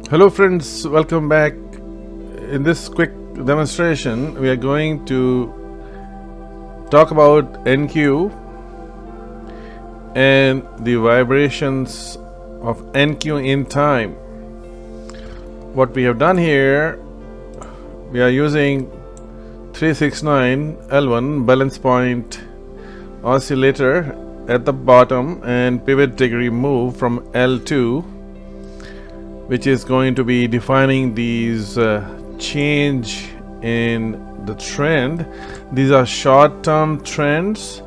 Hello friends, welcome back. In this quick demonstration we are going to talk about NQ and the vibrations of NQ in time. What we have done here, we are using 369 L1 balance point oscillator at the bottom and pivot degree move from L2, which is going to be defining these change in the trend. These are short-term trends.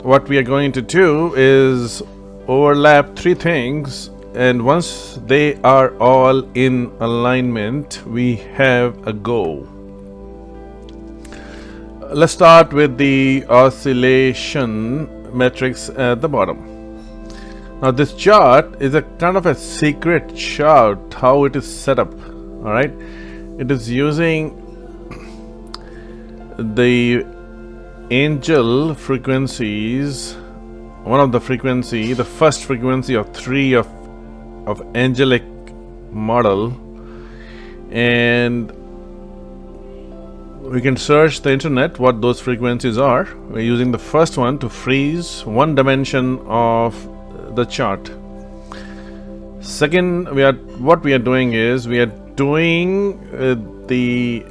What we are going to do is overlap three things, and once they are all in alignment, we have a go. Let's start with the oscillation metrics at the bottom. Now this chart is a kind of a secret chart, how it is set up. All right, it is using the angel frequencies, one of the frequency, the first frequency of three of angelic model, and we can search the internet what those frequencies are. We're using the first one to freeze one dimension of the chart. Second, what we are doing is we are doing the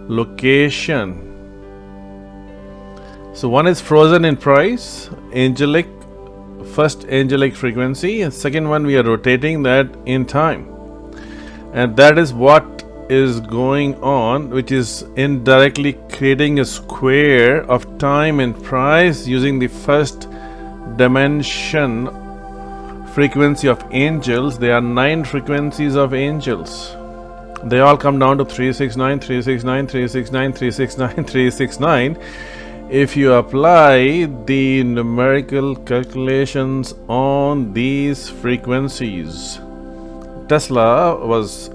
location. So one is frozen in price, angelic, first angelic frequency, and second one we are rotating that in time, and that is what is going on, which is indirectly creating a square of time and price using the first dimension frequency of angels. There are 9 frequencies of angels. They all come down to 369, 369, 369, 369, 369. If you apply the numerical calculations on these frequencies, Tesla was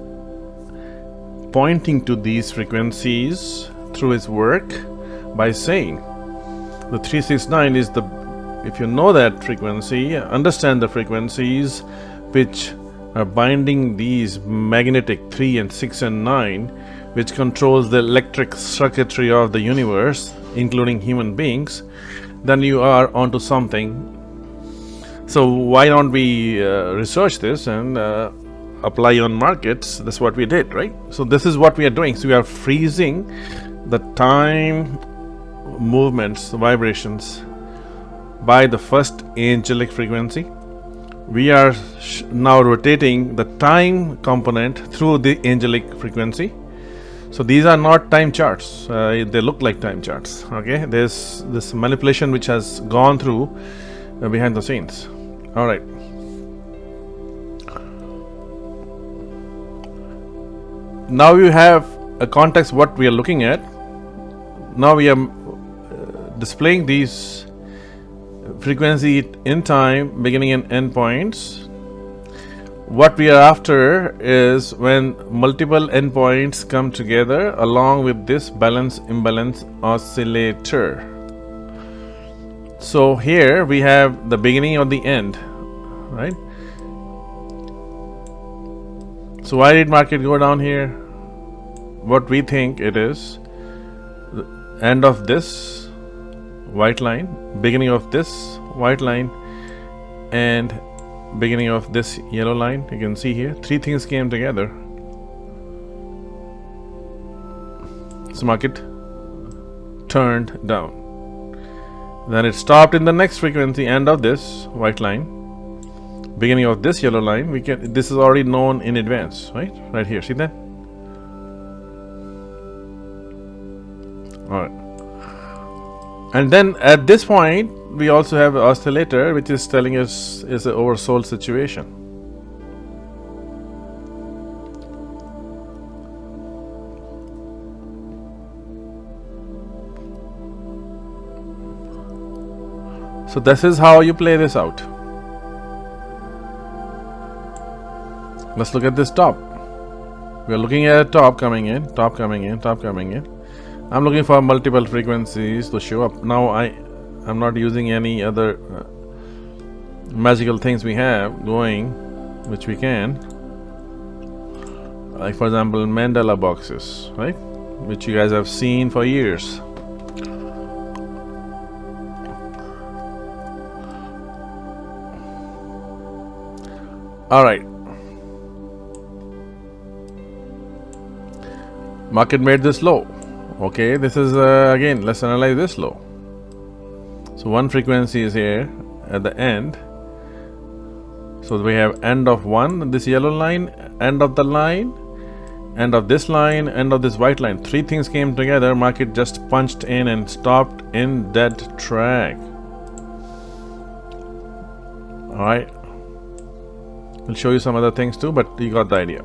pointing to these frequencies through his work by saying the 369 is the, if you know that frequency, understand the frequencies which are binding these magnetic 3 and 6 and 9, which controls the electric circuitry of the universe, including human beings, then you are onto something. So why don't we research this and apply on markets? That's what we did, right? So this is what we are doing. So we are freezing the time movements, the vibrations, by the first angelic frequency. We are now rotating the time component through the angelic frequency. So these are not time charts. They look like time charts. Okay, there's this manipulation which has gone through behind the scenes. All right. Now you have a context what we are looking at. Now we are displaying these frequency in time, beginning and end points. What we are after is when multiple endpoints come together along with this balance imbalance oscillator. So here we have the beginning or the end, right? So why did market go down here? What we think it is the end of this white line, beginning of this white line, and beginning of this yellow line. You can see here three things came together. So market turned down. Then it stopped in the next frequency, end of this white line, beginning of this yellow line. This is already known in advance, right here, see that? All right. And then at this point we also have an oscillator which is telling us is an oversold situation. So this is how you play this out. Let's look at this top. We are looking at a top coming in, top coming in, top coming in. I'm looking for multiple frequencies to show up. Now I'm not using any other magical things we have going, which we can. like for example Mandela boxes, right, which you guys have seen for years. All right, market made this low. Okay, this is again, let's analyze this low. So one frequency is here at the end. So we have end of one, this yellow line, end of the line, end of this line, end of this white line. Three things came together, market just punched in and stopped in dead track. Alright, we'll show you some other things too, but you got the idea.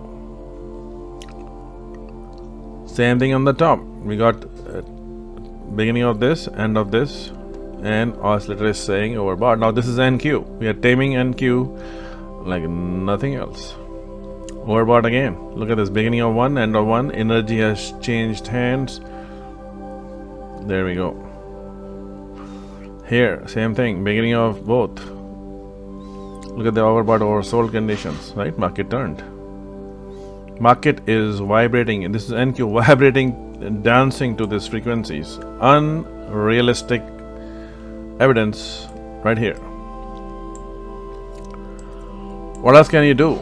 Same thing on the top, we got beginning of this, end of this, and oscillator is saying overbought. Now this is NQ, we are taming NQ like nothing else. Overbought again. Look at this, beginning of one, end of one, energy has changed hands. There we go. Here, same thing, beginning of both. Look at the overbought oversold conditions, right? Market turned. Market is vibrating, and this is NQ vibrating and dancing to these frequencies. Unrealistic evidence right here. What else can you do?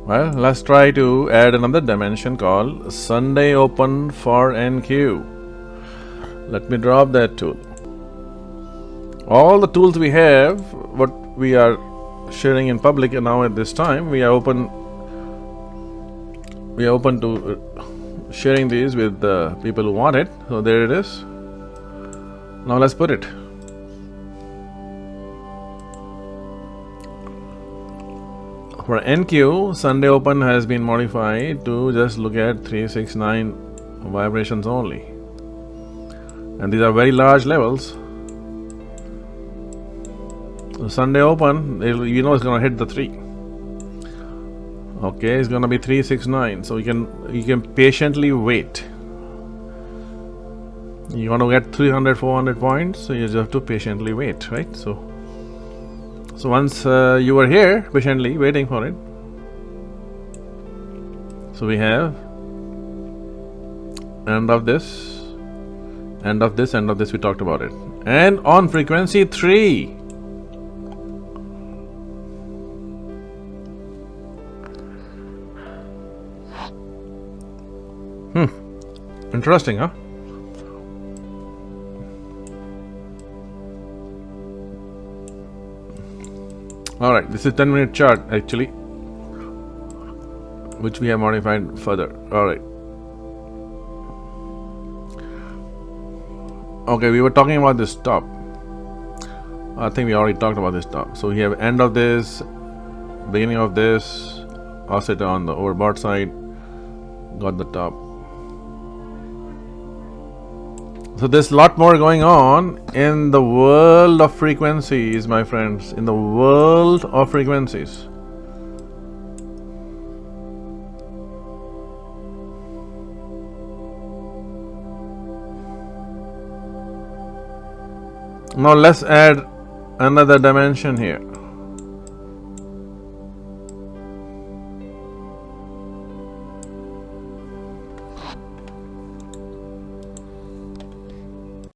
Well, let's try to add another dimension called Sunday Open for NQ. Let me drop that tool. All the tools we have, what we are sharing in public, and now at this time we are open to sharing these with the people who want it. So there it is. Now let's put it. For NQ, Sunday Open has been modified to just look at 369 vibrations only. And these are very large levels. So Sunday Open, you know it's going to hit the 3. Okay, it's going to be 369. So you can patiently wait. You want to get 300, 400 points, so you just have to patiently wait, right? So once you are here, patiently waiting for it. So we have end of this, end of this, end of this, we talked about it. And on frequency 3. Interesting, huh? Alright, this is 10-minute chart actually, which we have modified further. Alright. Okay, we were talking about this top. I think we already talked about this top. So we have end of this, beginning of this, oscillator on the overbought side, got the top. So there's a lot more going on in the world of frequencies, my friends, in the world of frequencies. Now let's add another dimension here.